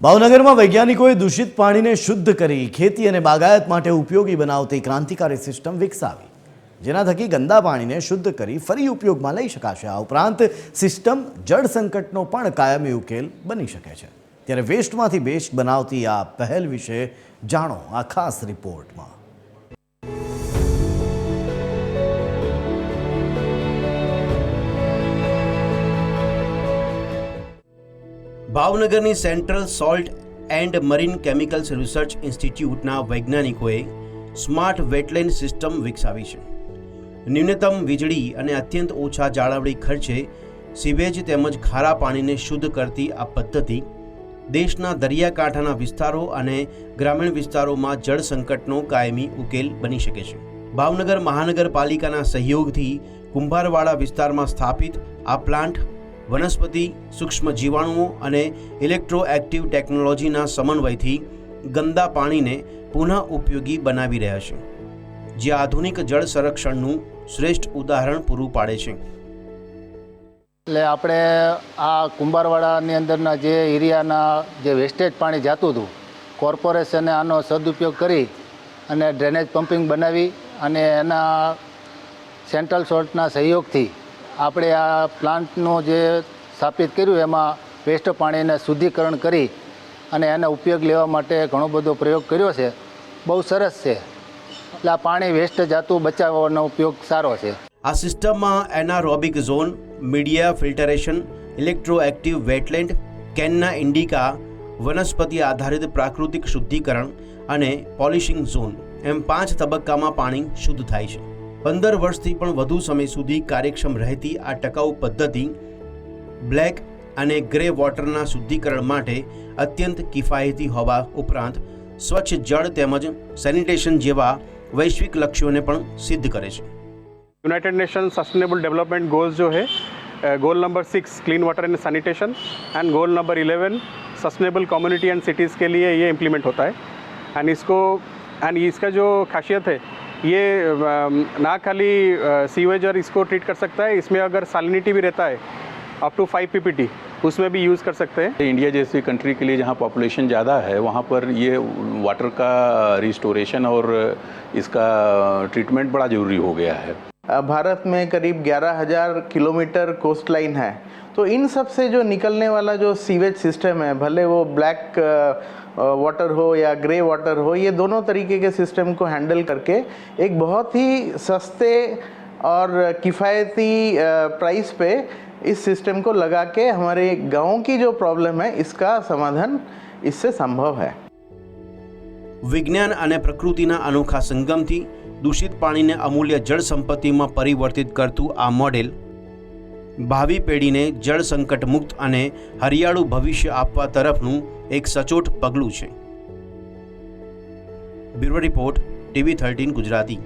ભાવનગરમાં વૈજ્ઞાનિકોએ દૂષિત પાણીને શુદ્ધ કરી ખેતી અને બાગાયત માટે ઉપયોગી બનાવતી ક્રાંતિકારી સિસ્ટમ વિકસાવી, જેના થકી ગંદા પાણીને શુદ્ધ કરી ફરી ઉપયોગમાં લઈ શકાશે। આ ઉપરાંત સિસ્ટમ જળ સંકટનો પણ કાયમી ઉકેલ બની શકે છે। ત્યારે વેસ્ટમાંથી બેસ્ટ બનાવતી આ પહેલ વિશે જાણો આ ખાસ રિપોર્ટમાં। ભાવનગરની central salt and marine chemicals research ઇન્સ્ટિટ્યૂટના વૈજ્ઞાનિકોએ સ્માર્ટ વેટલેન્ડ સિસ્ટમ વિકસાવી છે। ન્યૂનતમ વીજળી અને અત્યંત ઓછા જાળવણી ખર્ચે સીવેજ તેમજ ખારા પાણીને શુદ્ધ કરતી આ પદ્ધતિ દેશના દરિયાકાંઠાના વિસ્તારો અને ગ્રામીણ વિસ્તારોમાં જળ સંકટનો કાયમી ઉકેલ બની શકે છે। ભાવનગર મહાનગરપાલિકાના સહયોગથી કુંભારવાડા વિસ્તારમાં સ્થાપિત આ પ્લાન્ટ વનસ્પતિ સૂક્ષ્મ જીવાણુઓ અને ઇલેક્ટ્રોએક્ટિવ ટેકનોલોજીના સમન્વયથી ગંદા પાણીને પુનઃ ઉપયોગી બનાવી રહ્યા છે, જે આધુનિક જળ સંરક્ષણનું શ્રેષ્ઠ ઉદાહરણ પૂરું પાડે છે। એટલે આપણે આ કુંભારવાડાની અંદરના જે એરિયાના જે વેસ્ટેજ પાણી જતું હતું, કોર્પોરેશને આનો સદુપયોગ કરી અને ડ્રેનેજ પમ્પિંગ બનાવી અને એના સેન્ટ્રલ સોલ્ટના સહયોગથી આપણે આ પ્લાન્ટનું જે સ્થાપિત કર્યું એમાં વેસ્ટ પાણીને શુદ્ધિકરણ કરી અને એનો ઉપયોગ લેવા માટે ઘણો બધો પ્રયોગ કર્યો છે। બહુ સરસ છે, એટલે આ પાણી વેસ્ટ જતું બચાવવાનો ઉપયોગ સારો છે। આ સિસ્ટમમાં anaerobic zone, media filtration, electroactive wetland, canna indica, વનસ્પતિ આધારિત પ્રાકૃતિક શુદ્ધિકરણ અને પોલિશિંગ ઝોન એમ 5 તબક્કામાં પાણી શુદ્ધ થાય છે। 15 વર્ષથી પણ વધુ સમય સુધી કાર્યક્ષમ રહેતી આ ટકાઉ પદ્ધતિ બ્લેક અને ગ્રે વોટરના શુદ્ધિકરણ માટે અત્યંત કિફાયતી હોવા ઉપરાંત સ્વચ્છ જળ તેમજ સેનિટેશન જેવા વૈશ્વિક લક્ષ્યોને પણ સિદ્ધ કરે છે। United nation sustainable development goals जो है, goal number 6 clean water and sanitation and goal number 11 sustainable community and cities के लिए ये इम्प्लीमेंट होता है। एंड इसका जो खासियत है, ये ना खाली सीवेज और इसको ट्रीट कर सकता है, इसमें अगर सैलिनिटी भी रहता है अप टू 5 ppt उसमें भी यूज़ कर सकते हैं। इंडिया जैसी कंट्री के लिए जहाँ पॉपुलेशन ज़्यादा है, वहाँ पर ये वाटर का रिस्टोरेशन और इसका ट्रीटमेंट बड़ा ज़रूरी हो गया है। भारत में करीब 11,000 किलोमीटर कोस्ट लाइन है, तो इन सब से जो निकलने वाला जो सीवेज सिस्टम है, भले वो ब्लैक वाटर हो या ग्रे वाटर हो, ये दोनों तरीके के सिस्टम को हैंडल करके एक बहुत ही सस्ते और किफ़ायती प्राइस पे इस सिस्टम को लगा के हमारे गाँव की जो प्रॉब्लम है इसका समाधान इससे संभव है। વિજ્ઞાન અને પ્રકૃતિના અનોખા સંગમથી દૂષિત પાણીને અમૂલ્ય જળ સંપત્તિમાં પરિવર્તિત કરતું આ મોડેલ ભાવિ પેઢીને જળ સંકટ મુક્ત અને હરિયાળું ભવિષ્ય આપવા તરફનું એક સચોટ પગલું છે। Bureau report, TV13 Gujarati.